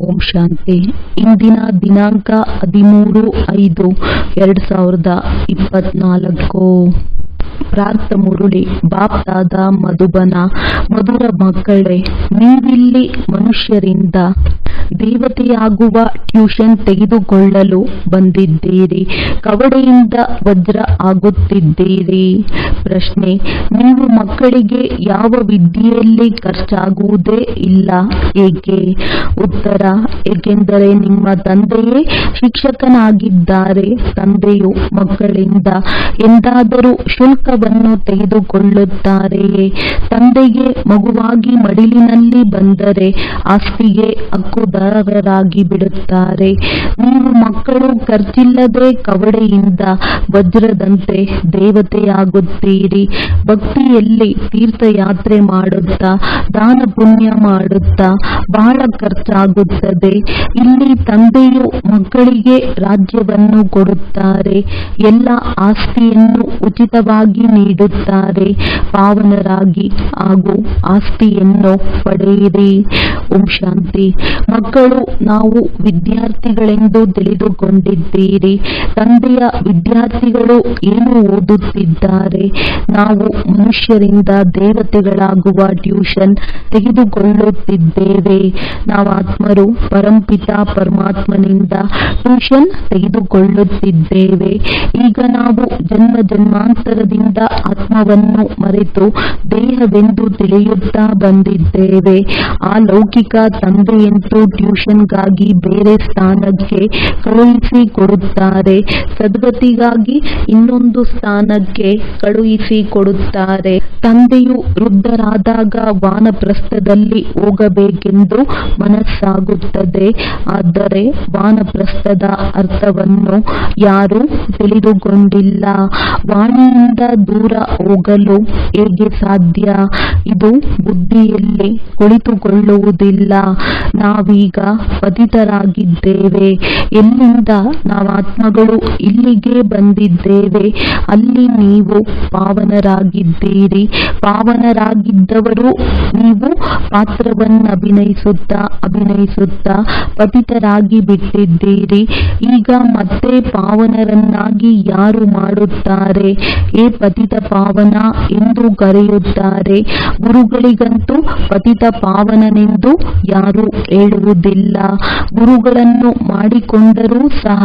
ಓಂ ಶಾಂತಿ. ಇಂದಿನ ದಿನಾಂಕ 13/5/2024. ಪ್ರಾರ್ಥ ಮುರುಳಿ ಬಾಪ್ದಾದ ಮಧುಬನ. ಮಧುರ ಮಕ್ಕಳೇ, ನೀವಿಲ್ಲಿ ಮನುಷ್ಯರಿಂದ ದೇವತೆಯಾಗುವ ಟ್ಯೂಷನ್ ತೆಗೆದುಕೊಳ್ಳಲು ಬಂದಿದ್ದೀರಿ. ಕವಡೆಯಿಂದ ವಜ್ರ ಆಗುತ್ತಿದ್ದೀರಿ. ಪ್ರಶ್ನೆ: ನೀವು ಮಕ್ಕಳಿಗೆ ಯಾವ ವಿದ್ಯೆಯಲ್ಲಿ ಖರ್ಚಾಗುವುದೇ ಇಲ್ಲ, ಏಕೆ? ಉತ್ತರ: ಏಕೆಂದರೆ ನಿಮ್ಮ ತಂದೆಯೇ ಶಿಕ್ಷಕನಾಗಿದ್ದಾರೆ. ತಂದೆಯು ಮಕ್ಕಳಿಂದ ಎಂದಾದರೂ ಶುಲ್ಕವನ್ನು ತೆಗೆದುಕೊಳ್ಳುತ್ತಾರೆಯೇ? ತಂದೆಗೆ ಮಗುವಾಗಿ ಮಡಿಲಿನಲ್ಲಿ ಬಂದರೆ ಆಸ್ತಿಗೆ ಹಕ್ಕುದಾರರಾಗಿ ಬಿಡುತ್ತಾರೆ. ನೀವು ಮಕ್ಕಳು ಖರ್ಚಿಲ್ಲದೆ ಕವಡೆಯಿಂದ ವಜ್ರದಂತೆ ದೇವತೆಯಾಗುತ್ತೀರಿ. ಭಕ್ತಿಯಲ್ಲಿ ತೀರ್ಥಯಾತ್ರೆ ಮಾಡುತ್ತಾ ದಾನ ಪುಣ್ಯ ಮಾಡುತ್ತಾ ಬಹಳ ಖರ್ಚಾಗುತ್ತದೆ. ಇಲ್ಲಿ ತಂದೆಯು ಮಕ್ಕಳಿಗೆ ರಾಜ್ಯವನ್ನು ಕೊಡುತ್ತಾರೆ. ಎಲ್ಲ ಆಸ್ತಿಯನ್ನು ಉಚಿತವಾಗಿ ನೀಡುತ್ತಾರೆ. ಪಾವನರಾಗಿ ಹಾಗೂ ಆಸ್ತಿಯನ್ನು ಪಡೆಯಿರಿ. ಓಂ ಶಾಂತಿ. ಮಕ್ಕಳು, ನಾವು ವಿದ್ಯಾರ್ಥಿಗಳೆಂದು ತಿಳಿದುಕೊಂಡಿದ್ದೀರಿ. ತಂದೆಯ ವಿದ್ಯಾರ್ಥಿಗಳು ಏನು ಓದುತ್ತಿದ್ದಾರೆ? ನಾವು ಮನುಷ್ಯರಿಂದ ದೇವತೆಗಳಾಗುವ ಟ್ಯೂಷನ್ ತೆಗೆದುಕೊಳ್ಳುತ್ತಿದ್ದೇವೆ. ನಾವು ಆತ್ಮರು ಪರಂಪಿತ ಪರಮಾತ್ಮನಿಂದ ಟ್ಯೂಷನ್ ತೆಗೆದುಕೊಳ್ಳುತ್ತಿದ್ದೇವೆ. ಈಗ ನಾವು ಜನ್ಮ ಜನ್ಮಾಂತರದಿಂದ ಆತ್ಮವನ್ನು ಮರೆತು ದೇಹವೆಂದು ತಿಳಿಯುತ್ತಾ ಬಂದಿದ್ದೇವೆ. ಆ ಲೌಕಿಕ ತಂದೆಯಂತೂ ಟ್ಯೂಷನ್ಗಾಗಿ ಬೇರೆ ಸ್ಥಾನಕ್ಕೆ ಕಳುಹಿಸಿ ಕೊಡುತ್ತಾರೆ. ಸದ್ಗತಿಗಾಗಿ ಇನ್ನೊಂದು ಸ್ಥಾನಕ್ಕೆ ಕಳುಹಿಸಿ ಕೊಡುತ್ತಾರೆ. ತಂದೆಯು ವೃದ್ಧರಾದಾಗ ವಾನಪ್ರಸ್ಥದಲ್ಲಿ ಹೋಗಬೇಕೆಂದು ಮನಸ್ಸಾಗುತ್ತದೆ. ಆದರೆ ವಾನಪ್ರಸ್ಥದ ಅರ್ಥವನ್ನು ಯಾರೂ ತಿಳಿದುಕೊಂಡಿಲ್ಲ. ವಾಣಿಯಿಂದ ದೂರ ಹೋಗಲು ಹೇಗೆ ಸಾಧ್ಯ? ಇದು ಬುದ್ಧಿಯಲ್ಲಿ ಕುಳಿತುಕೊಳ್ಳುವುದಿಲ್ಲ. ನಾವೀಗ ಪತಿತರಾಗಿದ್ದೇವೆ. ಎಲ್ಲಿಂದ ನಾವು ಆತ್ಮಗಳು ಇಲ್ಲಿಗೆ ಬಂದಿದ್ದೇವೆ, ಅಲ್ಲಿ ನೀವು ಪಾವನರಾಗಿದ್ದೀರಿ. ಪಾವನರಾಗಿದ್ದವರು ನೀವು ಪಾತ್ರವನ್ನು ಅಭಿನಯಿಸುತ್ತಾ ಪತಿತರಾಗಿ ಬಿಟ್ಟಿದ್ದೀರಿ. ಈಗ ಮತ್ತೆ ಪಾವನರನ್ನಾಗಿ ಯಾರು ಮಾಡುತ್ತಾರೆ? ಏ ಪತಿತ ಪಾವನ ಎಂದು ಕರೆಯುತ್ತಾರೆ. ಗುರುಗಳಿಗಂತೂ ಪತಿತ ಪಾವನನೆಂದು ಯಾರೂ ಹೇಳುವುದಿಲ್ಲ. ಗುರುಗಳನ್ನು ಮಾಡಿಕೊಂಡರೂ ಸಹ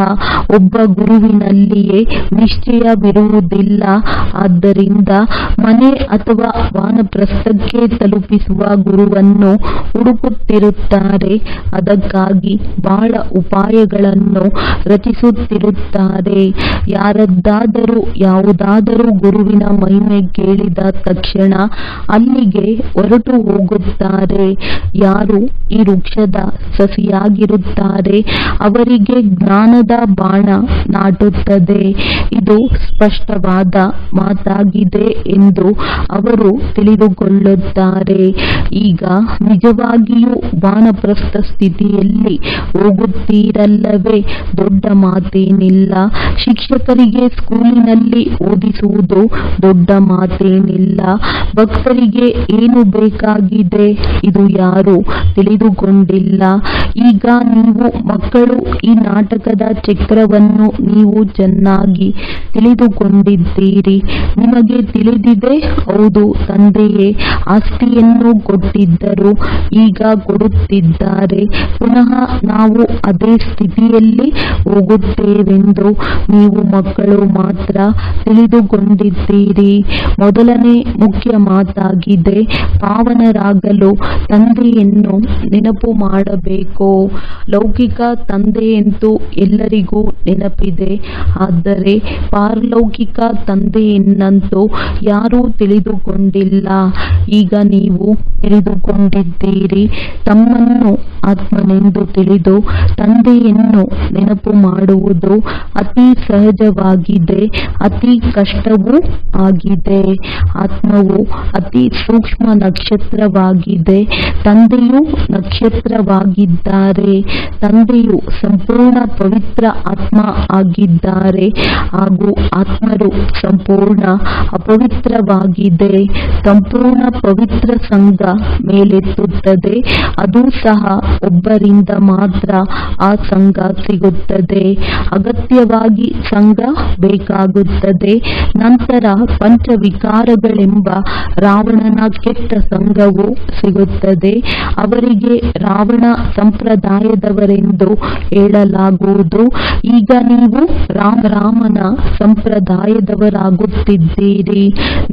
ಒಬ್ಬ ಗುರುವಿನಲ್ಲಿಯೇ ನಿಶ್ಚಯವಿರುವುದಿಲ್ಲ. ಆದ್ದರಿಂದ ಮನೆ ಅಥವಾ ವಾನಪ್ರಸ್ಥಕ್ಕೆ ತಲುಪಿಸುವ ಗುರುವನ್ನು ಹುಡುಕುತ್ತಿರುತ್ತಾರೆ. ಅದಕ್ಕಾಗಿ ಬಹಳ ಉಪಾಯಗಳನ್ನು ರಚಿಸುತ್ತಿರುತ್ತಾರೆ. ಯಾರದ್ದಾದರೂ ಯಾವುದಾದರೂ ಗುರುವಿನ ಮಹಿಮೆ ಕೇಳಿದ ತಕ್ಷಣ ಅಲ್ಲಿಗೆ ಹೊರಟು ಹೋಗುತ್ತಾರೆ. ಯಾರು ಈ ವೃಕ್ಷದ ಸಸಿಯಾಗಿರುತ್ತಾರೆ ಅವರಿಗೆ ಜ್ಞಾನದ ಬಾಣ ನಾಟುತ್ತದೆ. ಇದು ಸ್ಪಷ್ಟವಾದ ಮಾತಾಗಿದೆ ಎಂದು ಅವರು ತಿಳಿದುಕೊಳ್ಳುತ್ತಾರೆ. ಈಗ ನಿಜವಾಗಿಯೂ ವಾನಪ್ರಸ್ಥ ಸ್ಥಿತಿಯಲ್ಲಿ ಹೋಗುತ್ತೀರಲ್ಲವೇ? ದೊಡ್ಡ ಮಾತೇನಿಲ್ಲ. ಶಿಕ್ಷಕರಿಗೆ ಸ್ಕೂಲಿನಲ್ಲಿ ಓದಿಸುವುದು ದೊಡ್ಡ ಮಾತೇನಿಲ್ಲ. ಭಕ್ತರಿಗೆ ಏನು ಬೇಕಾಗಿದೆ ಇದು ಯಾರು ತಿಳಿದುಕೊಂಡಿಲ್ಲ. ಈಗ ನೀವು ಮಕ್ಕಳು ಈ ನಾಟಕದ ಚಕ್ರವನ್ನು ನೀವು ಚೆನ್ನಾಗಿ ತಿಳಿದುಕೊಂಡಿದ್ದೀರಿ. ನಿಮಗೆ ತಿಳಿದಿದೆ, ಹೌದು, ತಂದೆಯೇ ಆಸ್ತಿಯನ್ನು ಕೊಟ್ಟಿದ್ದರು, ಈಗ ಕೊಡುತ್ತಿದ್ದಾರೆ. ಪುನಃ ನಾವು ಅದೇ ಸ್ಥಿತಿಯಲ್ಲಿ ಹೋಗುತ್ತೇವೆಂದು ನೀವು ಮಕ್ಕಳು ಮಾತ್ರ ತಿಳಿದುಕೊಂಡಿದ್ದೀರಿ. ಮೊದಲನೇ ಮುಖ್ಯ ಮಾತಾಗಿದೆ, ಪಾವನರಾಗಲು ತಂದೆಯನ್ನು ನೆನಪು ಮಾಡಬೇಕು. ಲೌಕಿಕ ತಂದೆಯಂತೂ ಎಲ್ಲರಿಗೂ ನೆನಪಿದೆ. ಆದರೆ ಪಾರಲೌಕಿಕ ತಂದೆಯನ್ನಂತೂ ಯಾರೂ ತಿಳಿದುಕೊಂಡಿಲ್ಲ. ಈಗ ನೀವು ತಿಳಿದುಕೊಂಡಿದ್ದೀರಿ. ತಮ್ಮನ್ನು ಆತ್ಮನೆಂದು ತಿಳಿದು ತಂದೆಯನ್ನು ನೆನಪು ಮಾಡುವುದು ಅತಿ ಸಹಜವಾಗಿದೆ, ಅತಿ ಕಷ್ಟವೂ ಆಗಿದೆ. ಆತ್ಮವು ಅತಿ ಸೂಕ್ಷ್ಮ ನಕ್ಷತ್ರವಾಗಿದೆ. ತಂದೆಯು ನಕ್ಷತ್ರವಾದ ಪವಿತ್ರವಾಗಿದ್ದಾರೆ. ತಂದೆಯು ಸಂಪೂರ್ಣ ಪವಿತ್ರ ಆತ್ಮ ಆಗಿದ್ದಾರೆ ಹಾಗೂ ಆತ್ಮರು ಸಂಪೂರ್ಣ ಅಪವಿತ್ರವಾಗಿದೆ. ಸಂಪೂರ್ಣ ಪವಿತ್ರ ಸಂಘ ಮೇಲೆತ್ತುತ್ತದೆ. ಅದು ಸಹ ಒಬ್ಬರಿಂದ ಮಾತ್ರ ಆ ಸಂಘ ಸಿಗುತ್ತದೆ. ಅಗತ್ಯವಾಗಿ ಸಂಘ ಬೇಕಾಗುತ್ತದೆ. ನಂತರ ಪಂಚವಿಕಾರಗಳೆಂಬ ರಾವಣನ ಕೆಟ್ಟ ಸಂಘವು ಸಿಗುತ್ತದೆ. ಅವರಿಗೆ ರಾವಣ ಸಂಪ್ರದಾಯದವರೆಂದು ಹೇಳಲಾಗುವುದು. ಈಗ ನೀವು ರಾಮನ ಸಂಪ್ರದಾಯದವರಾಗುತ್ತಿದ್ದೀರಿ.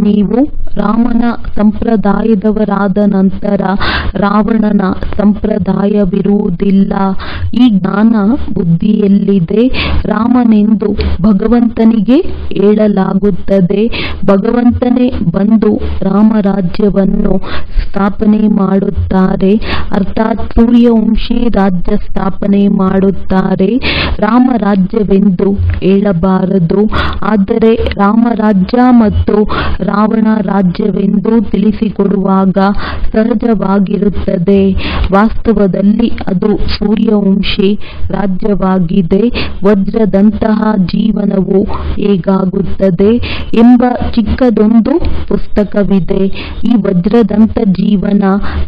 ನೀವು ರಾಮನ ಸಂಪ್ರದಾಯದವರಾದ ನಂತರ ರಾವಣನ ಸಂಪ್ರದಾಯವಿರುವುದಿಲ್ಲ. ಈ ಜ್ಞಾನ ಬುದ್ಧಿಯಲ್ಲಿದೆ. ರಾಮನೆಂದು ಭಗವಂತನಿಗೆ ಹೇಳಲಾಗುತ್ತದೆ. ಭಗವಂತನೇ ಬಂದು ರಾಮರಾಜ್ಯವನ್ನು ಸ್ಥಾಪನೆ ಮಾಡುತ್ತಾರೆ, ಅರ್ಥಾತ್ ಸೂರ್ಯವಂಶಿ ರಾಜ್ಯ ಸ್ಥಾಪನೆ ಮಾಡುತ್ತಾರೆ. ರಾಮರಾಜ್ಯವೆಂದು ಹೇಳಬಾರದು, ಆದರೆ ರಾಮರಾಜ್ಯ ಮತ್ತು ರಾವಣ ರಾಜ್ಯವೆಂದು ತಿಳಿಸಿಕೊಡುವಾಗ ಸಹಜವಾಗಿರುತ್ತದೆ. ವಾಸ್ತವದಲ್ಲಿ ಅದು ಸೂರ್ಯವಂಶಿ ರಾಜ್ಯವಾಗಿದೆ. ವಜ್ರದಂತಹ ಜೀವನವು ಹೇಗಾಗುತ್ತದೆ ಎಂಬ ಚಿಕ್ಕದೊಂದು ಪುಸ್ತಕವಿದೆ. ಈ ವಜ್ರದಂತ ಜೀವನ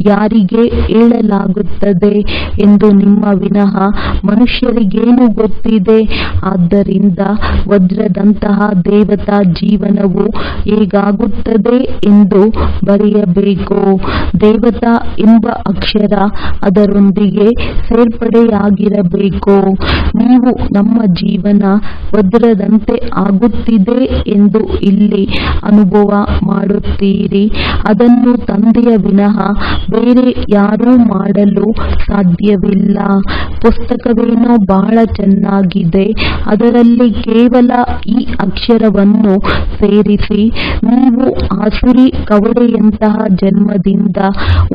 ಯಾರಿಗೆ ಹೇಳಲಾಗುತ್ತದೆ ಎಂದು ನಿಮ್ಮ ವಿನಃ ಮನುಷ್ಯರಿಗೇನು ಗೊತ್ತಿದೆ? ಆದ್ದರಿಂದ ವಜ್ರದಂತಹ ದೇವತಾ ಜೀವನವು ಹೇಗಾಗುತ್ತದೆ ಎಂದು ಬರೆಯಬೇಕು. ದೇವತಾ ಎಂಬ ಅಕ್ಷರ ಅದರೊಂದಿಗೆ ಸೇರ್ಪಡೆಯಾಗಿರಬೇಕು. ನೀವು ನಮ್ಮ ಜೀವನ ವಜ್ರದಂತೆ ಆಗುತ್ತಿದೆ ಎಂದು ಇಲ್ಲಿ ಅನುಭವ ಮಾಡುತ್ತೀರಿ. ಅದನ್ನು ತಂದೆಯ ವಿನಃ ಬೇರೆ ಯಾರೂ ಮಾಡಲು ಸಾಧ್ಯವಿಲ್ಲ. ಪುಸ್ತಕವೇನೋ ಬಹಳ ಚೆನ್ನಾಗಿದೆ. ಅದರಲ್ಲಿ ಕೇವಲ ಈ ಅಕ್ಷರವನ್ನು ಸೇರಿಸಿ ನೀವು ಆಸುರಿ ಕವಡೆಯಂತಹ ಜನ್ಮದಿಂದ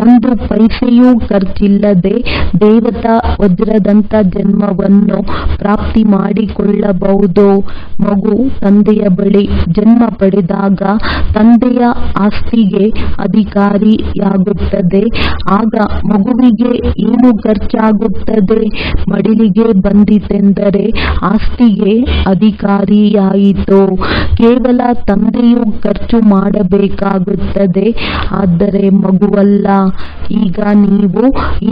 ಒಂದು ಪೈಸೆಯೂ ಖರ್ಚಿಲ್ಲದೆ ದೇವತಾ ವಜ್ರದಂತ ಜನ್ಮವನ್ನು ಪ್ರಾಪ್ತಿ ಮಾಡಿಕೊಳ್ಳಬಹುದು. ಮಗು ತಂದೆಯ ಬಳಿ ಜನ್ಮ ಪಡೆದಾಗ ತಂದೆಯ ಆಸ್ತಿಗೆ ಅಧಿಕಾರಿಯಾಗುತ್ತದೆ. ಆಗ ಮಗುವಿಗೆ ಏನು ಖರ್ಚಾಗುತ್ತದೆ? ಮಡಿಲಿಗೆ ಬಂದಿತೆಂದರೆ ಆಸ್ತಿಗೆ ಅಧಿಕಾರಿಯಾಯಿತು. ಕೇವಲ ತಂದೆಯು ಖರ್ಚು ಮಾಡಬೇಕಾಗುತ್ತದೆ, ಆದರೆ ಮಗುವಲ್ಲ. ಈಗ ನೀವು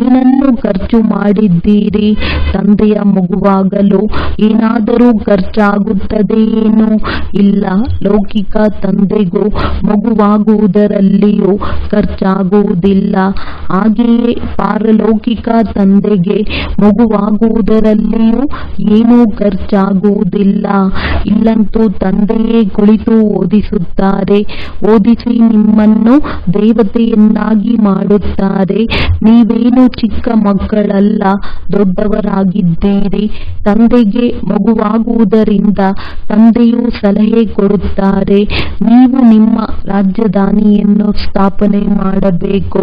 ಏನನ್ನು ಖರ್ಚು ಮಾಡಿದ್ದೀರಿ? ತಂದೆಯ ಮಗುವಾಗಲು ಏನಾದರೂ ಖರ್ಚಾಗುತ್ತದೆಯೇನು? ಇಲ್ಲ. ಲೌಕಿಕ ತಂದೆಗೂ ಮಗುವಾಗುವುದರಲ್ಲಿಯೂ ಖರ್ಚಾಗುವುದಿಲ್ಲ. ಹಾಗೆಯೇ ಪಾರಲೌಕಿಕ ತಂದೆಗೆ ಮಗುವಾಗುವುದರಲ್ಲಿಯೂ ಏನೂ ಖರ್ಚಾಗುವುದಿಲ್ಲ. ಇಲ್ಲಂತೂ ತಂದೆಯೇ ಕುಳಿತು ಓದಿಸುತ್ತಾರೆ. ಓದಿಸಿ ನಿಮ್ಮನ್ನು ದೇವತೆಯನ್ನಾಗಿ ಮಾಡುತ್ತಾರೆ. ನೀವೇನು ಚಿಕ್ಕ ಮಕ್ಕಳಲ್ಲ, ದೊಡ್ಡವರಾಗಿದ್ದೀರಿ. ತಂದೆಗೆ ಮಗುವಾಗುವುದರಿಂದ ತಂದೆಯು ಸಲಹೆ ಕೊಡುತ್ತಾರೆ. ನೀವು ನಿಮ್ಮ ರಾಜಧಾನಿಯನ್ನು ಸ್ಥಾಪನೆ ಮಾಡಬೇಕು.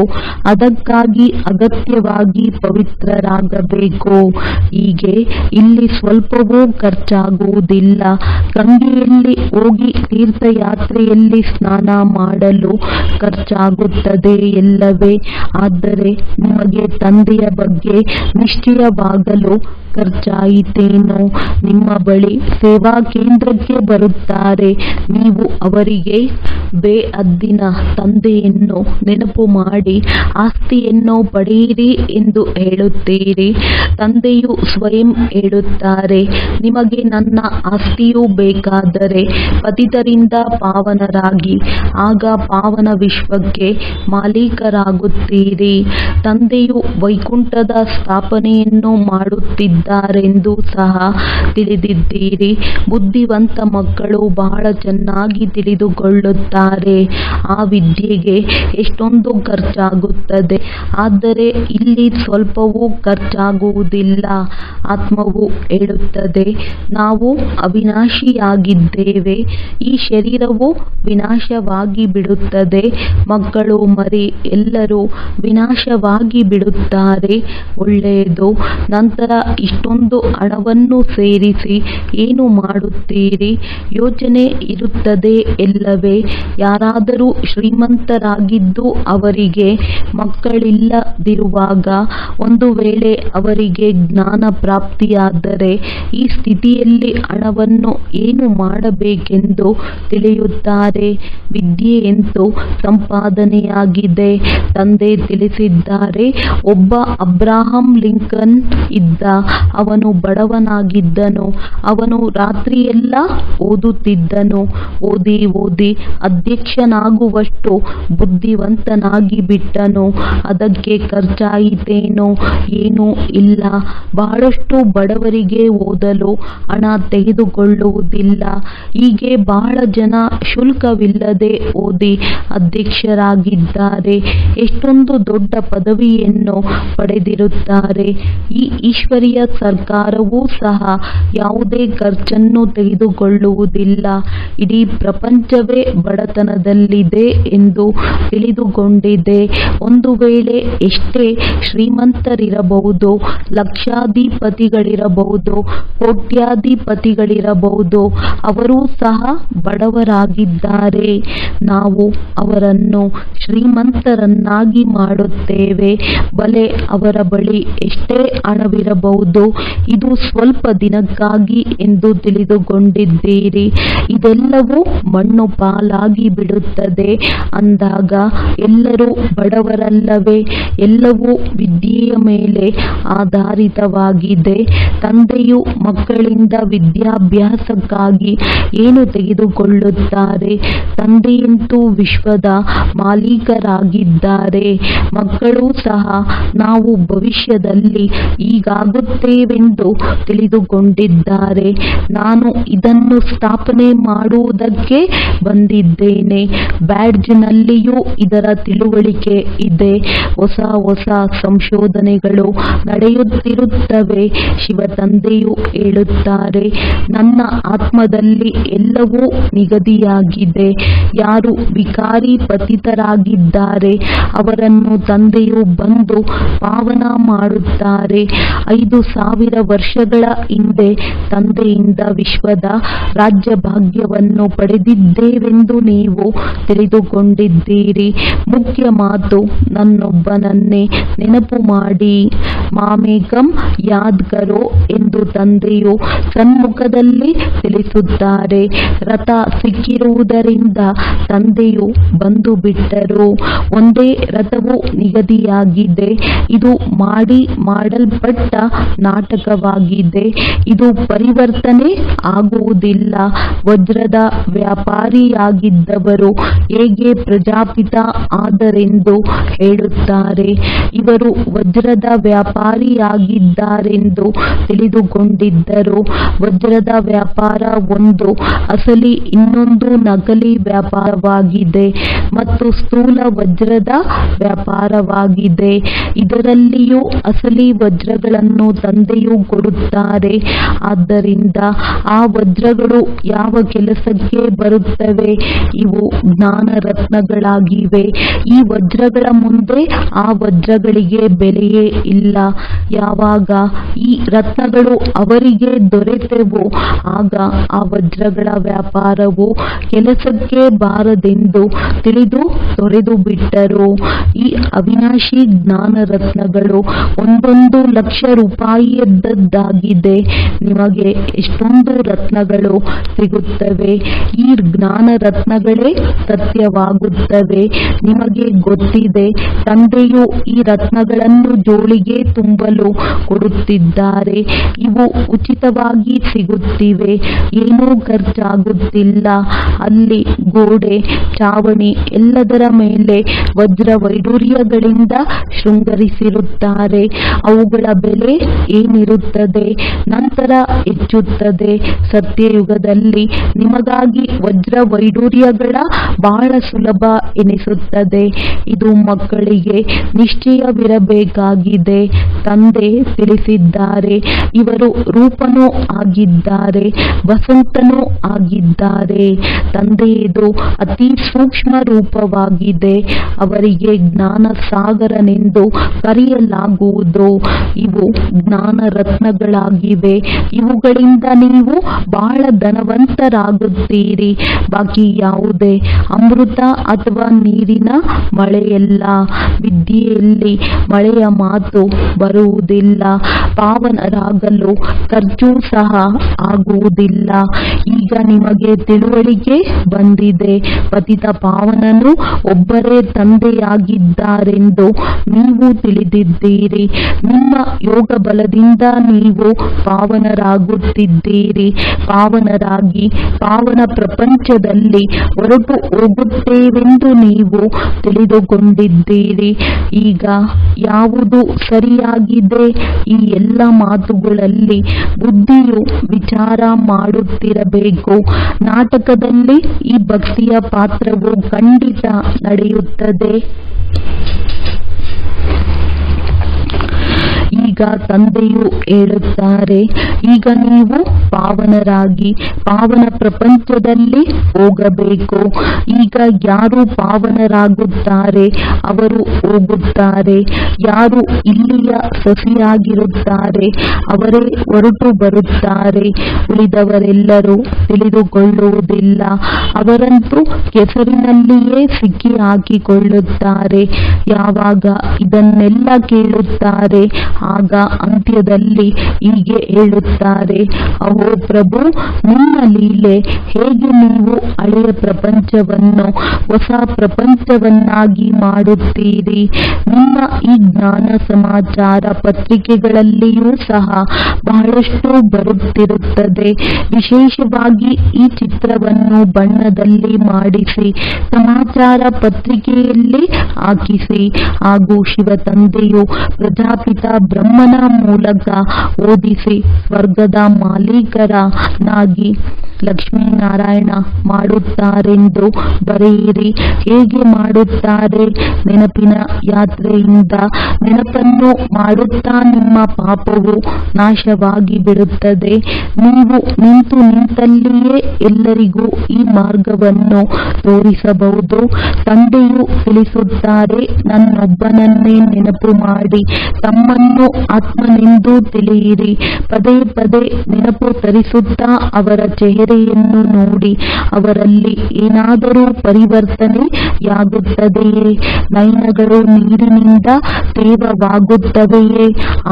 ಅದಕ್ಕಾಗಿ ಅಗತ್ಯವಾಗಿ ಪವಿತ್ರರಾಗಬೇಕು. ಹೀಗೆ ಇಲ್ಲಿ ಸ್ವಲ್ಪವೂ ಖರ್ಚಾಗುವುದಿಲ್ಲ. ಗಂಗೆಯಲ್ಲಿ ಹೋಗಿ ತೀರ್ಥಯಾತ್ರೆಯಲ್ಲಿ ಸ್ನಾನ ಮಾಡಲು ಖರ್ಚಾಗುತ್ತದೆ ಎಲ್ಲವೇ? ಆದರೆ ನಿಮಗೆ ತಂದೆಯ ಬಗ್ಗೆ ನಿಶ್ಚಯವಾಗಲು ಖರ್ಚಾಯಿತೇನು? ನಿಮ್ಮ ಬಳಿ ಸೇವಾ ಕೇಂದ್ರಕ್ಕೆ ಬರುತ್ತಾರೆ. ನೀವು ಅವರಿಗೆ ಬೇಅದ್ದಿನ ತಂದೆಯನ್ನು ನೆನಪು ಮಾಡಿ ಆಸ್ತಿಯನ್ನು ಪಡೆಯಿರಿ ಎಂದು ಹೇಳುತ್ತೀರಿ. ತಂದೆಯು ಸ್ವಯಂ ಹೇಳುತ್ತಾರೆ, ನಿಮಗೆ ನನ್ನ ಆಸ್ತಿಯೂ ಬೇಕಾದರೆ ಪತಿತರಿಂದ ಪಾವನರಾಗಿ, ಆಗ ಪಾವನ ವಿಶ್ವಕ್ಕೆ ಮಾಲೀಕರಾಗುತ್ತೀರಿ. ತಂದೆಯು ವೈಕುಂಠದ ಸ್ಥಾಪನೆಯನ್ನು ಮಾಡುತ್ತಿದ್ದಾರೆಂದು ಸಹ ತಿಳಿದಿದ್ದೀರಿ. ಬುದ್ಧಿವಂತ ಮಕ್ಕಳು ಬಹಳ ಚೆನ್ನಾಗಿ ತಿಳಿದುಕೊಳ್ಳುತ್ತಾರೆ. ಆ ವಿದ್ಯೆಗೆ ಎಷ್ಟೊಂದು ಖರ್ಚಾಗುತ್ತದೆ, ಆದರೆ ಇಲ್ಲಿ ಸ್ವಲ್ಪವೂ ಖರ್ಚಾಗುವುದಿಲ್ಲ. ಆತ್ಮವು ಹೇಳುತ್ತದೆ, ನಾವು ಅವಿನಾಶಿಯಾಗಿದ್ದೇವೆ. ಈ ಶರೀರವು ವಿನಾಶವಾಗಿ ಬಿಡುತ್ತದೆ. ಮಕ್ಕಳು ಮರಿ ಎಲ್ಲರೂ ವಿನಾಶವಾಗಿ ಬಿಡುತ್ತಾರೆ. ಒಳ್ಳೆಯದು. ನಂತರ ಇಷ್ಟೊಂದು ಹಣವನ್ನು ಸೇರಿಸಿ ಏನು ಮಾಡುತ್ತೀರಿ? ಯೋಚನೆ ಇರುತ್ತದೆ ಎಲ್ಲವೇ? ಯಾರಾದರೂ ಶ್ರೀಮಂತರಾಗಿದ್ದು ಅವರಿಗೆ ಮಕ್ಕಳಿಲ್ಲದಿರುವಾಗ ಒಂದು ವೇಳೆ ಅವರಿಗೆ ಜ್ಞಾನ ಪ್ರಾಪ್ತಿಯಾದರೆ ಈ ಸ್ಥಿತಿಯಲ್ಲಿ ಹಣವನ್ನು ಏನು ಮಾಡಬೇಕೆಂದು ತಿಳಿಯುತ್ತಾರೆ. ವಿದ್ಯೆಯಂತೂ ಸಂಪಾದನೆಯಾಗಿದೆ. ತಂದೆ ತಿಳಿಸಿದ್ದಾರೆ, ಒಬ್ಬ ಅಬ್ರಹಾಂ ಲಿಂಕನ್ ಇದ್ದ. ಅವನು ಬಡವನಾಗಿದ್ದನು. ಅವನು ರಾತ್ರಿಯೆಲ್ಲ ಓದುತ್ತಿದ್ದನು. ಓದಿ ಓದಿ ಅಧ್ಯಕ್ಷನಾಗುವಷ್ಟು ಬುದ್ಧಿವಂತನಾಗಿ ಬಿಟ್ಟನು. ಅದಕ್ಕೆ ಖರ್ಚಾಯಿತೇನೋ ಏನೂ ಇಲ್ಲ. ಬಹಳಷ್ಟು ಬಡವರಿಗೆ ಓದಲು ಹಣ ತೆಗೆದುಕೊಳ್ಳುವುದಿಲ್ಲ. ಹೀಗೆ ಬಹಳ ಜನ ಶುಲ್ಕವಿಲ್ಲದೆ ಓದಿ ಅಧ್ಯಕ್ಷರಾಗಿದ್ದಾರೆ. ಎಷ್ಟೊಂದು ದೊಡ್ಡ ಪದವಿಯನ್ನು ಪಡೆದಿರುತ್ತಾರೆ. ಈ ಈಶ್ವರೀಯ ಸರ್ಕಾರವೂ ಸಹ ಯಾವುದೇ ಖರ್ಚನ್ನು ತೆಗೆದುಕೊಳ್ಳುವುದಿಲ್ಲ. ಇಡೀ ಪ್ರಪಂಚವೇ ಬಡತನದಲ್ಲಿದೆ ಎಂದು ತಿಳಿದುಕೊಂಡಿದೆ. ಒಂದು ವೇಳೆ ಎಷ್ಟೇ ಶ್ರೀಮಂತರಿರಬಹುದು, ಲಕ್ಷಾಧಿಪತಿಗಳಿರಬಹುದು, ಕೋಟ್ಯಾಧಿಪತಿಗಳಿರಬಹುದು, ಅವರೂ ಸಹ ಬಡವರಾಗಿದ್ದಾರೆ. ನಾವು ಅವರನ್ನು ಶ್ರೀಮಂತರನ್ನಾಗಿ ಮಾಡುತ್ತೇವೆ. ಬಲೆ ಅವರ ಬಳಿ ಎಷ್ಟೇ ಹಣವಿರಬಹುದು, ಇದು ಸ್ವಲ್ಪ ದಿನಕ್ಕಾಗಿ ಎಂದು ತಿಳಿದುಕೊಂಡಿದ್ದೀರಿ. ಇದೆಲ್ಲವೂ ಮಣ್ಣು ಪಾಲಾಗಿ ಬಿಡುತ್ತದೆ ಅಂದಾಗ ಎಲ್ಲರೂ ಬಡವರಲ್ಲವೇ? ಎಲ್ಲವೂ ವಿದ್ಯೆಯ ಮೇಲೆ ಆಧಾರಿತವಾಗಿದೆ. ತಂದೆಯು ಮಕ್ಕಳಿಂದ ವಿದ್ಯಾಭ್ಯಾಸಕ್ಕಾಗಿ ಏನು ತೆಗೆದುಕೊಳ್ಳುತ್ತಾರೆ? ತಂದೆಯಂತೂ ವಿಶ್ವದ ಮಾಲೀಕರಾಗಿದ್ದಾರೆ. ಮಕ್ಕಳೂ ಸಹ ನಾವು ಭವಿಷ್ಯದಲ್ಲಿ ಹೀಗಾಗುತ್ತೇವೆಂದು ತಿಳಿದುಕೊಂಡಿದ್ದಾರೆ. ನಾನು ಇದನ್ನು ಸ್ಥಾಪನೆ ಮಾಡುವುದಕ್ಕೆ ಬಂದಿದ್ದೇನೆ. ಬ್ಯಾಡ್ಜ್ನಲ್ಲಿಯೂ ಇದರ ತಿಳುವಳಿಕೆ ಇದೆ. ಹೊಸ ಹೊಸ ಸಂಶೋಧನೆಗಳು ನಡೆಯುತ್ತಿರುತ್ತವೆ. ಶಿವ ತಂದೆಯು ಹೇಳುತ್ತಾರೆ, ನನ್ನ ಆತ್ಮದಲ್ಲಿ ಎಲ್ಲವೂ ನಿಗದಿಯಾಗಿದೆ. ಯಾರು ವಿಕಾರಿ ಪತಿತರಾಗಿದ್ದಾರೆ ಅವರನ್ನು ತಂದೆಯು ಬಂದು ಪಾವನ ಮಾಡುತ್ತಾರೆ. 5,000 ವರ್ಷಗಳ ಹಿಂದೆ ತಂದೆಯಿಂದ ವಿಶ್ವದ ರಾಜ್ಯಭಾಗ್ಯವನ್ನು ಪಡೆದಿದ್ದೇವೆಂದು ನೀವು ತಿಳಿದುಕೊಂಡಿದ್ದೀರಿ. ಮುಖ್ಯ ಮಾತು, ನನ್ನೊಬ್ಬನನ್ನೇ ನೆನಪು ಮಾಡಿ. ಮಾಮೇಕಂ ಯಾದ್ ಕರೋ ಎಂದು ತಂದೆಯು ಸನ್ಮುಖದಲ್ಲಿ ತಿಳಿಸುತ್ತಾರೆ. ರಥ ಸಿಕ್ಕಿರುವುದರಿಂದ ತಂದೆಯು ಬಂದು ಬಿಟ್ಟರು. ಒಂದೇ ರಥವು ನಿಗದಿಯಾಗಿದೆ. ಇದು ಮಾಡಲ್ಪಟ್ಟ ನಾಟಕವಾಗಿದೆ. ಇದು ಪರಿವರ್ತನೆ ಆಗುವುದಿಲ್ಲ. ವಜ್ರದ ವ್ಯಾಪಾರಿಯಾಗಿದ್ದವರು ಹೇಗೆ ಪ್ರಜಾಪಿತ ಆದರೆಂದು ಹೇಳುತ್ತಾರೆ. ಇವರು ವಜ್ರದ ವ್ಯಾಪಾರಿಯಾಗಿದ್ದಾರೆಂದು ತಿಳಿದುಕೊಂಡಿದ್ದರು. ವಜ್ರದ ವ್ಯಾಪಾರ ಒಂದು ಅಸಲಿ, ಇನ್ನೊಂದು ನಕಲಿ ವ್ಯಾಪಾರವಾಗಿದೆ ಮತ್ತು ಸ್ಥೂಲ ವಜ್ರದ ವ್ಯಾಪಾರವಾಗಿದೆ. ಇದರಲ್ಲಿಯೂ ಅಸಲಿ ವಜ್ರಗಳನ್ನು ತಂದೆಯು ಕೊಡುತ್ತಾರೆ. ಆದ್ದರಿಂದ ಆ ವಜ್ರಗಳು ಯಾವ ಕೆಲಸಕ್ಕೆ ಬರುತ್ತವೆ? ಇವು ಜ್ಞಾನ ರತ್ನಗಳಾಗಿವೆ. ಈ ವಜ್ರಗಳ ಮುಂದೆ ಆ ವಜ್ರಗಳಿಗೆ ಬೆಲೆಯೇ ಇಲ್ಲ. ಯಾವಾಗ ಈ ರತ್ನಗಳು ಅವರಿಗೆ ದೊರೆತವು ಆಗ ಆ ವಜ್ರಗಳ ವ್ಯಾಪಾರವು ಕೆಲಸಕ್ಕೆ ಬಾರದೆಂದು ತಿಳಿದು ತೊರೆದು ಬಿಟ್ಟರು. ಈ ಅವಿನಾಶಿ ಜ್ಞಾನ ರತ್ನಗಳು 1,00,000 ರೂಪಾಯಿಯದ್ದಾಗಿದೆ. ನಿಮಗೆ ಎಷ್ಟೊಂದು ರತ್ನಗಳು ಸಿಗುತ್ತವೆ. ಈ ಜ್ಞಾನ ರತ್ನಗಳೇ ಸತ್ಯವಾಗುತ್ತವೆ. ನಿಮಗೆ ಗೊತ್ತಿದೆ, ತಂದೆಯು ಈ ರತ್ನಗಳನ್ನು ಜೋಳಿಗೆ ತುಂಬಲು ಕೊಡುತ್ತಿದ್ದಾರೆ. ಇವು ಉಚಿತವಾಗಿ ಸಿಗುತ್ತಿವೆ. ಏನೂ ಖರ್ಚಾಗುತ್ತಿಲ್ಲ. ಅಲ್ಲಿ ಗೋಡೆ, ಚಾವಣಿ ಎಲ್ಲದರ ಮೇಲೆ ವಜ್ರ ವೈಡೂರ್ಯಗಳಿಂದ ಶೃಂಗರಿಸಿರುತ್ತಾರೆ. ಅವುಗಳ ಬೆಲೆ ಏನಿರುತ್ತದೆ? ನಂತರ ಹೆಚ್ಚುತ್ತದೆ. ಸತ್ಯಯುಗದಲ್ಲಿ ನಿಮಗಾಗಿ ವಜ್ರ ವೈಡೂರ್ಯಗಳ ಬಹಳ ಸುಲಭ ಎನಿಸುತ್ತದೆ. ಇದು ಮಕ್ಕಳಿಗೆ ನಿಶ್ಚಯವಿರಬೇಕಾಗಿದೆ. ತಂದೆ ತಿಳಿಸಿದ್ದಾರೆ, ಇವರು ರೂಪನೂ ಆಗಿದ್ದಾರೆ, ವಸಂತನೂ ಆಗಿದ್ದಾರೆ. ತಂದೆಯದು ಅತಿ ಸೂಕ್ಷ್ಮ ರೂಪವಾಗಿದೆ. ಅವರಿಗೆ ಜ್ಞಾನ ಸಾಗರನೆಂದು ಕರೆಯಲಾಗುವುದು. ಇವು ಜ್ಞಾನ ರತ್ನಗಳಾಗಿವೆ. ಇವುಗಳಿಂದ ನೀವು ಬಹಳ ಧನವಂತರಾಗುತ್ತೀರಿ. ಬಾಕಿ ಯಾವುದೇ ಅಮೃತ ಅಥವಾ ನೀರಿನ ಮಳೆಯಲ್ಲ. ವಿದ್ಯೆಯಲ್ಲಿ ಮಳೆಯ ಮಾತು ಬರುವುದಿಲ್ಲ. ಪಾವನರಾಗಲು ಖರ್ಚು ಸಹ ಆಗುವುದಿಲ್ಲ. ಈಗ ನಿಮಗೆ ತಿಳುವಳಿಕೆ ಬಂದಿದೆ. ಪತಿತ ಪಾವನನು ಒಬ್ಬರೇ ತಂದೆಯಾಗಿದ್ದಾರೆಂದು ನೀವು ತಿಳಿದಿದ್ದೀರಿ. ನಿಮ್ಮ ಯೋಗ ಬಲದಿಂದ ನೀವು ಪಾವನರಾಗುತ್ತಿದ್ದೀರಿ. ಪಾವನರಾಗಿ ಪಾವನ ಪ್ರಪಂಚದಲ್ಲಿ ಹೊರಟು ಹೋಗುತ್ತೇವೆಂದು ನೀವು ತಿಳಿದುಕೊಂಡಿದ್ದೀರಿ. ಈಗ ಯಾವುದು ಸರಿಯಾಗಿದೆ? ಈ ಎಲ್ಲ ಮಾತುಗಳಲ್ಲಿ ಬುದ್ಧಿಯು ವಿಚಾರ ಮಾಡುತ್ತಿರಬೇಕು. ನಾಟಕದಲ್ಲಿ ಈ ಭಕ್ತಿಯ ಪಾತ್ರವು ಖಂಡಿತ ನಡೆಯುತ್ತದೆ. ಈಗ ತಂದೆಯು ಹೇಳುತ್ತಾರೆ, ಈಗ ನೀವು ಪಾವನರಾಗಿ ಪಾವನ ಪ್ರಪಂಚದಲ್ಲಿ ಹೋಗಬೇಕು. ಈಗ ಯಾರು ಪಾವನರಾಗುತ್ತಾರೆ ಅವರು ಹೋಗುತ್ತಾರೆ. ಯಾರು ಇಲ್ಲಿಯ ಸಸಿಯಾಗಿರುತ್ತಾರೆ ಅವರೇ ಹೊರಟು ಬರುತ್ತಾರೆ. ಉಳಿದವರೆಲ್ಲರೂ ತಿಳಿದುಕೊಳ್ಳುವುದಿಲ್ಲ. ಅವರಂತೂ ಕೆಸರಿನಲ್ಲಿಯೇ ಸಿಕ್ಕಿ ಹಾಕಿಕೊಳ್ಳುತ್ತಾರೆ. ಯಾವಾಗ ಇದನ್ನೆಲ್ಲ ಕೇಳುತ್ತಾರೆ ಆಗ ಅಂತ್ಯದಲ್ಲಿ ಹೀಗೆ ಹೇಳುತ್ತಾರೆ, ಅಹೋ ಪ್ರಭು, ನಿಮ್ಮ ಲೀಲೆ ಹೇಗೆ ನೀವು ಹಳೆಯ ಪ್ರಪಂಚವನ್ನು ಹೊಸ ಪ್ರಪಂಚವನ್ನಾಗಿ ಮಾಡುತ್ತೀರಿ. ನಿಮ್ಮ ಈ ಜ್ಞಾನ ಸಮಾಚಾರ ಪತ್ರಿಕೆಗಳಲ್ಲಿಯೂ ಸಹ ಬಹಳಷ್ಟು ಬರುತ್ತಿರುತ್ತದೆ. ವಿಶೇಷವಾಗಿ ಈ ಚಿತ್ರವನ್ನು ಬಣ್ಣದಲ್ಲಿ ಮಾಡಿಸಿ ಸಮಾಚಾರ ಪತ್ರಿಕೆಯಲ್ಲಿ ಹಾಕಿಸಿ. ಹಾಗೂ ಶಿವ ತಂದೆಯು ಪ್ರಜಾಪಿತ ಬ್ರಹ್ಮನ ಮೂಲಕ ಓದಿಸಿ ಸ್ವರ್ಗದ ಮಾಲೀಕರನ್ನಾಗಿ ಲಕ್ಷ್ಮೀನಾರಾಯಣ ಮಾಡುತ್ತಾರೆಂದು ಬರೆಯಿರಿ. ಹೇಗೆ ಮಾಡುತ್ತಾರೆ? ನೆನಪಿನ ಯಾತ್ರೆಯಿಂದ ನೆನಪನ್ನು ಮಾಡುತ್ತಾ ನಿಮ್ಮ ಪಾಪವು ನಾಶವಾಗಿ ಬಿಡುತ್ತದೆ. ನೀವು ನಿಂತಲ್ಲಿಯೇ ಎಲ್ಲರಿಗೂ ಈ ಮಾರ್ಗವನ್ನು ತೋರಿಸಬಹುದು. ತಂದೆಯು ತಿಳಿಸುತ್ತಾರೆ, ನನ್ನೊಬ್ಬನನ್ನೇ ನೆನಪು ಮಾಡಿ ತಮ್ಮನ್ನು ಆತ್ಮನೆಂದು ತಿಳಿಯಿರಿ. ಪದೇ ಪದೇ ನೆನಪು ತರಿಸುತ್ತಾ ಅವರ ಚೆಹರೆಯನ್ನು ನೋಡಿ ಅವರಲ್ಲಿ ಏನಾದರೂ ಪರಿವರ್ತನೆಯಾಗುತ್ತದೆಯೇ? ನಯನಗಳು ನೀರಿನಿಂದ ತೇವವಾಗುತ್ತವೆಯೇ?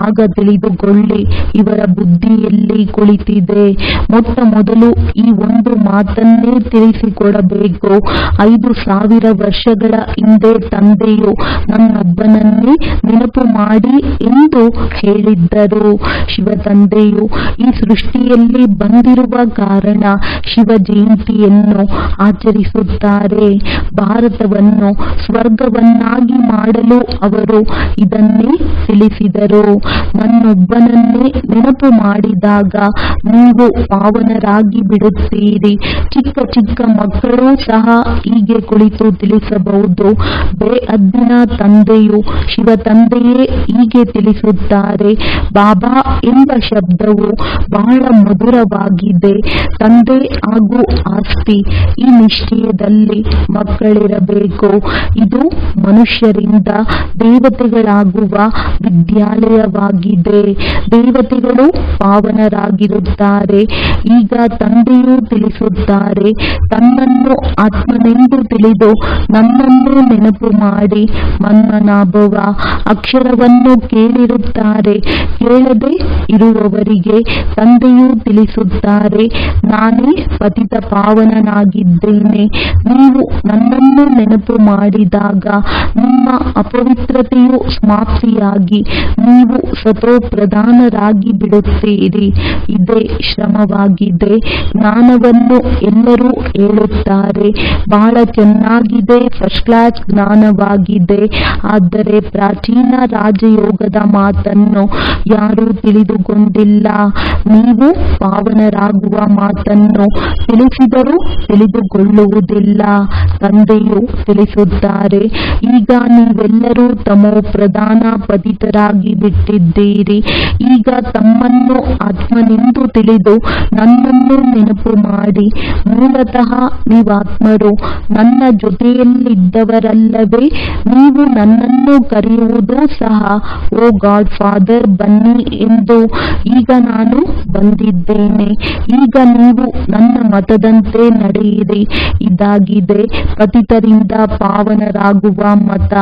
ಆಗ ತಿಳಿದುಕೊಳ್ಳಿ ಇವರ ಬುದ್ಧಿಯಲ್ಲಿ ಕುಳಿತಿದೆ. ಮೊಟ್ಟ ಮೊದಲು ಈ ಒಂದು ಮಾತನ್ನೇ ತಿಳಿಸಿಕೊಡಬೇಕು. 5,000 ವರ್ಷಗಳ ಹಿಂದೆ ತಂದೆಯು ನನ್ನೊಬ್ಬನನ್ನೇ ನೆನಪು ಮಾಡಿ ಎಂದು ಹೇಳಿದ್ದರು. ಶಿವ ತಂದೆಯು ಈ ಸೃಷ್ಟಿಯಲ್ಲಿ ಬಂದಿರುವ ಕಾರಣ ಶಿವ ಜಯಂತಿಯನ್ನು ಆಚರಿಸುತ್ತಾರೆ. ಭಾರತವನ್ನು ಸ್ವರ್ಗವನ್ನಾಗಿ ಮಾಡಲು ಅವರು ಇದನ್ನೇ ತಿಳಿಸಿದರು. ನನ್ನೊಬ್ಬನನ್ನೇ ನೆನಪು ಮಾಡಿದಾಗ ನೀವು ಪಾವನರಾಗಿ ಬಿಡುತ್ತೀರಿ. ಚಿಕ್ಕ ಚಿಕ್ಕ ಮಕ್ಕಳು ಸಹ ಹೀಗೆ ಕುಳಿತು ತಿಳಿಸಬಹುದು. ಬೇಅದ್ದಿನ ತಂದೆಯು ಶಿವ ತಂದೆಯೇ ಹೀಗೆ ತಿಳಿಸುತ್ತಾರೆ. ಬಾಬಾ ಎಂಬ ಶಬ್ದವು ಬಹಳ ಮಧುರವಾಗಿದೆ. ತಂದೆ ಹಾಗೂ ಆಸ್ತಿ ಈ ನಿಶ್ಚಯದಲ್ಲಿ ಮಕ್ಕಳಿರಬೇಕು. ಇದು ಮನುಷ್ಯರಿಂದ ದೇವತೆಗಳಾಗುವ ವಿದ್ಯಾಲಯವಾಗಿದೆ. ದೇವತೆಗಳು ಪಾವನರಾಗಿರುತ್ತಾರೆ. ಈಗ ತಂದೆಯು ತಿಳಿಸುತ್ತಾರೆ, ತನ್ನನ್ನು ಆತ್ಮನೆಂದು ತಿಳಿದು ನನ್ನನ್ನು ನೆನಪು ಮಾಡಿ ಮನ್ಮನಾಭವ ಅಕ್ಷರವನ್ನು ಕೇಳಿರುತ್ತಾರೆ. ಕೇಳದೆ ಇರುವವರಿಗೆ ತಂದೆಯು ತಿಳಿಸುತ್ತಾರೆ, ನಾನೇ ಪತಿತ ಪಾವನನಾಗಿದ್ದೇನೆ. ನೀವು ನನ್ನನ್ನು ನೆನಪು ಮಾಡಿದಾಗ ನಿಮ್ಮ ಅಪವಿತ್ರತೆಯು ಸಮಾಪ್ತಿಯಾಗಿ ನೀವು ಸತೋಪ್ರಧಾನರಾಗಿ ಬಿಡುತ್ತೀರಿ. ಇದೇ ಶ್ರಮವಾಗಿದೆ. ಜ್ಞಾನವನ್ನು ಎಲ್ಲರೂ ಹೇಳುತ್ತಾರೆ, ಬಹಳ ಚೆನ್ನಾಗಿದೆ, ಫಸ್ಟ್ ಕ್ಲಾಸ್ ಜ್ಞಾನವಾಗಿದೆ. ಆದರೆ ಪ್ರಾಚೀನ ರಾಜಯೋಗದ ಮಾತನ್ನು ಯಾರೂ ತಿಳಿದುಕೊಂಡಿಲ್ಲ. ನೀವು ಪಾವನರಾಗುವ ಮಾತನ್ನು ತಿಳಿಸಿದರೂ ತಿಳಿದುಕೊಳ್ಳುವುದಿಲ್ಲ. ತಂದೆಯು ತಿಳಿಸುತ್ತಾರೆ, ಈಗ ನೀವೆಲ್ಲರೂ ತಮೋ ಪ್ರಧಾನ ಪತಿತರಾಗಿ ಬಿಟ್ಟಿದ್ದೀರಿ. ಈಗ ತಮ್ಮನ್ನು ಆತ್ಮನೆಂದು ತಿಳಿದು ನನ್ನನ್ನು ನೆನಪು ಮಾಡಿ. ಮೂಲತಃ ನೀವಾತ್ಮರು ನನ್ನ ಜೊತೆಯಲ್ಲಿದ್ದವರಲ್ಲವೇ? ನೀವು ನನ್ನನ್ನು ಕರೆಯುವುದು ಸಹ ಓ ಗಾಡ್ ಫಾದರ್ ಬನ್ನಿ ಎಂದು. ಈಗ ನಾನು ಬಂದಿದ್ದೇನೆ. ಈಗ ನೀವು ನನ್ನ ಮತದಂತೆ ನಡೆಯಿರಿ. ಇದಾಗಿದೆ ಪತಿತರಿಂದ ಪಾವನರಾಗುವ ಮತ.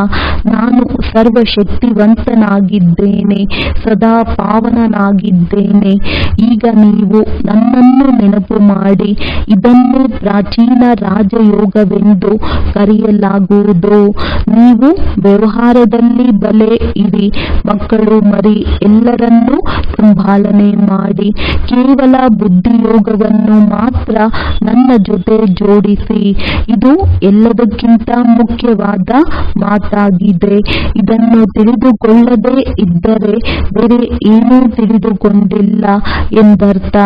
ನಾನು ಸರ್ವಶಕ್ತಿವಂತನಾಗಿದ್ದೇನೆ, ಸದಾ ಪಾವನನಾಗಿದ್ದೇನೆ. ಈಗ ನೀವು ನನ್ನನ್ನು ನೆನಪು ಮಾಡಿ. ಇದನ್ನು ಪ್ರಾಚೀನ ರಾಜಯೋಗವೆಂದು ಕರೆಯಲಾಗುವುದು. ನೀವು ವ್ಯವಹಾರದಲ್ಲಿ ಬಲೆ ಇರಿ, ಮಕ್ಕಳು ಮರಿ ಎಲ್ಲರನ್ನೂ ಸಂಭಾಲನೆ ಮಾಡಿ. ಕೇವಲ ಬುದ್ಧಿಯೋಗವನ್ನು ಮಾತ್ರ ನನ್ನ ಜೊತೆ ಜೋಡಿಸಿ. ಇದು ಎಲ್ಲದಕ್ಕಿಂತ ಮುಖ್ಯವಾದ ಮಾತಾಗಿದೆ. ಇದನ್ನು ತಿಳಿದುಕೊಳ್ಳದೇ ಇದ್ದರೆ ಬೇರೆ ಏನೂ ತಿಳಿದುಕೊಂಡಿಲ್ಲ ಎಂದರ್ಥ.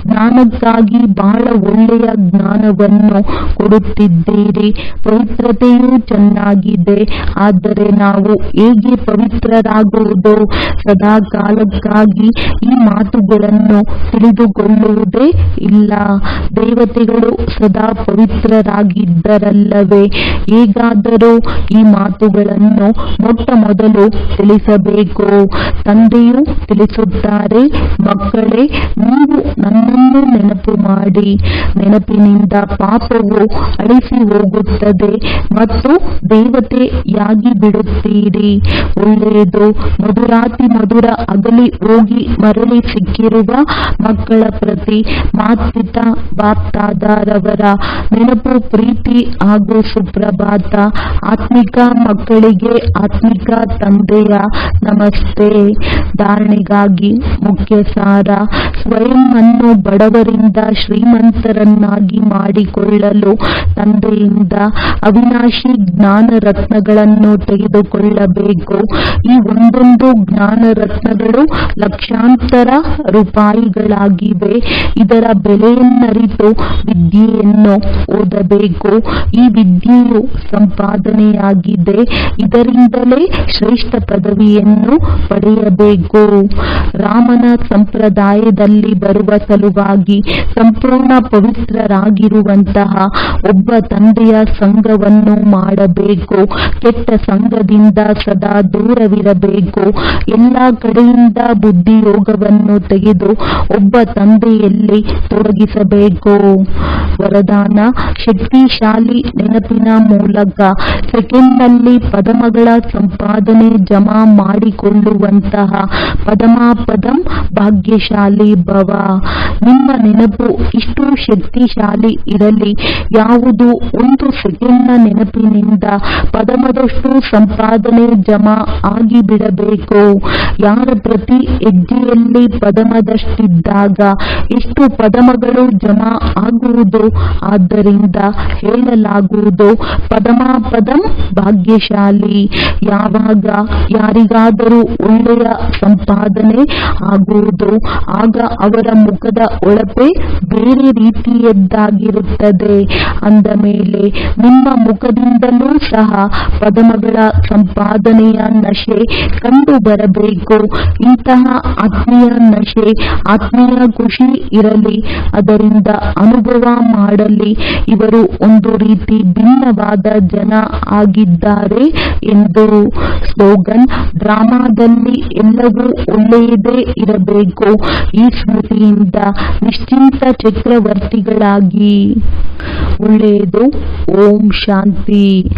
ಜ್ಞಾನಕ್ಕಾಗಿ ಬಹಳ ಒಳ್ಳೆಯ ಜ್ಞಾನವನ್ನು ಕೊಡುತ್ತಿದ್ದೀರಿ. ಪವಿತ್ರತೆಯೂ ಚೆನ್ನಾಗಿದೆ. ಆದರೆ ನಾವು ಹೇಗೆ ಪವಿತ್ರರಾಗುವುದು? ಸದಾ ಕಾಲಕ್ಕಾಗಿ ಈ ಮಾತುಗಳನ್ನು ತಿಳಿದುಕೊಳ್ಳುವುದೇ ಇಲ್ಲ. ದೇವತೆಗಳು ಸದಾ ಪವಿತ್ರರಾಗಿದ್ದರಲ್ಲವೇ? ಹೇಗಾದರೂ ಈ ಮಾತುಗಳನ್ನು ಮೊಟ್ಟ ಮೊದಲು ತಿಳಿಸಬೇಕು. ತಂದೆಯು ತಿಳಿಸುತ್ತಾರೆ, ಮಕ್ಕಳೇ, ನೀವು ನನ್ನನ್ನು ನೆನಪು ಮಾಡಿ. ನೆನಪಿನಿಂದ ಪಾಪವು ಅಳಿಸಿ ಹೋಗುತ್ತದೆ ಮತ್ತು ದೇವತೆಯಾಗಿ ಬಿಡುತ್ತೀರಿ. ಒಳ್ಳೆಯದು. ಮಧುರಾತಿ ಮಧುರ ಅಗಲಿ ಹೋಗಿ ಮರಳಿ ಸಿಕ್ಕಿರುವ ಮಕ್ಕಳ ಪ್ರತಿ ಮಾತ್ಪಿತಾ ಬಾಪ್ದಾದರವರ ನೆನಪು, ಪ್ರೀತಿ ಹಾಗೂ ಸುಪ್ರಭಾತ. ಆತ್ಮಿಕ ಮಕ್ಕಳಿಗೆ ಆತ್ಮಿಕ ತಂದೆಯ ನಮಸ್ತೆ. ಧಾರಣೆಗಾಗಿ ಮುಖ್ಯ ಸಾರ. ಸ್ವಯಂ ಅನ್ನು ಬಡವರಿಂದ ಶ್ರೀಮಂತರನ್ನಾಗಿ ಮಾಡಿಕೊಳ್ಳಲು ತಂದೆಯಿಂದ ಅವಿನಾಶಿ ಜ್ಞಾನ ರತ್ನಗಳನ್ನು ತೆಗೆದುಕೊಳ್ಳಬೇಕು. ಈ ಒಂದೊಂದು ಜ್ಞಾನ ರತ್ನಗಳು ಲಕ್ಷಾಂತರ ರೂಪಾಯಿಗಳಾಗಿವೆ. ಇದರ ಬೆಲೆಯನ್ನರಿತು ವಿದ್ಯೆಯನ್ನು ಓದಬೇಕು. ಈ ವಿದ್ಯೆಯು ಸಂಪಾದನೆಯಾಗಿದೆ. ಇದರಿಂದಲೇ ಶ್ರೇಷ್ಠ ಪದವಿಯನ್ನು ಪಡೆಯಬೇಕು. ರಾಮನ ಸಂಪ್ರದಾಯದಲ್ಲಿ ಬರುವ ಸಲುವಾಗಿ ಸಂಪೂರ್ಣ ಪವಿತ್ರರಾಗಿರುವಂತಹ ಒಬ್ಬ ತಂದೆಯ ಸಂಘವನ್ನು ಮಾಡಬೇಕು. ಕೆಟ್ಟ ಸಂಘದಿಂದ ಸದಾ ದೂರವಿರಬೇಕು. ಎಲ್ಲ ಕಡೆಯಿಂದ ಬುದ್ಧಿಯೋಗವನ್ನು ತೆಗೆದು ಒಬ್ಬ ತಂದೆಯಲ್ಲಿ ತೊಡಗಿಸಬೇಕು. ವರದಾನ. ಶಕ್ತಿಶಾಲಿ ನೆನಪಿನ ಮೂಲಕ ಸೆಕೆಂಡ್ನಲ್ಲಿ ಪದಮಗಳ ಸಂಪಾದನೆ ಜಮಾ ಮಾಡಿಕೊಳ್ಳುವಂತಹ ಪದಮಾಪದಂ ಭಾಗ್ಯಶಾಲಿ ಭವ. ನಿಮ್ಮ ನೆನಪು ಇಷ್ಟು ಶಕ್ತಿಶಾಲಿ ಇರಲಿ. ಯಾವುದು ಒಂದು ಸೆಕೆಂಡ್ನ ನೆನಪಿನಿಂದ ಪದಮದಷ್ಟು ಸಂಪಾದನೆ ಜಮಾ ಆಗಿಬಿಡಬೇಕು. ಯಾರ ಪ್ರತಿ ಹೆಜ್ಜೆಯಲ್ಲಿ ಪದಮದಷ್ಟಿದ್ದಾಗ ಎಷ್ಟು ಪದಮಗಳು ಜಮಾ ಆಗುವುದು. ಆದ್ದರಿಂದ ಹೇಳಲಾಗುವುದು ಪದಮಾಪದಂ ಭಾಗ್ಯಶಾಲಿ. ಯಾವಾಗ ಯಾರಿಗಾದರೂ ಒಳ್ಳೆಯ ಸಂಪಾದನೆ ಆಗುವುದು, ಆಗ ಅವರ ಮುಖದ ಹೊಳಪೇ ಬೇರೆ ರೀತಿಯದ್ದಾಗಿರುತ್ತದೆ. ಅಂದ ಮೇಲೆ ನಿಮ್ಮ ಮುಖದಿಂದಲೂ ಸಹ ಪದಮಗಳ ಸಂಪಾದನೆಯ ನಶೆ ಕಂಡು ಬರಬೇಕು. ಇಂತಹ ಆತ್ಮೀಯ ನಶೆ, ಆತ್ಮೀಯ ಖುಷಿ ಇರಲಿ. ಅದರಿಂದ ಅನುಭವ ಮಾಡಲಿ. ಇವರು ಒಂದು ರೀತಿ ಭಿನ್ನವಾದ ಜನ ಆಗಿದ್ದಾರೆ ಎಂದು. ಸ್ಲೋಗನ್. ಡ್ರಾಮಾದಲ್ಲಿ ಎಲ್ಲವೂ ಒಳ್ಳೆಯದೇ ಇರಬೇಕು. ಈ ಸ್ಮೃತಿಯಿಂದ ನಿಶ್ಚಿಂತ ಚಕ್ರವರ್ತಿಗಳಾಗಿ. ಒಳ್ಳೆಯದು. ಓಂ ಶಾಂತಿ.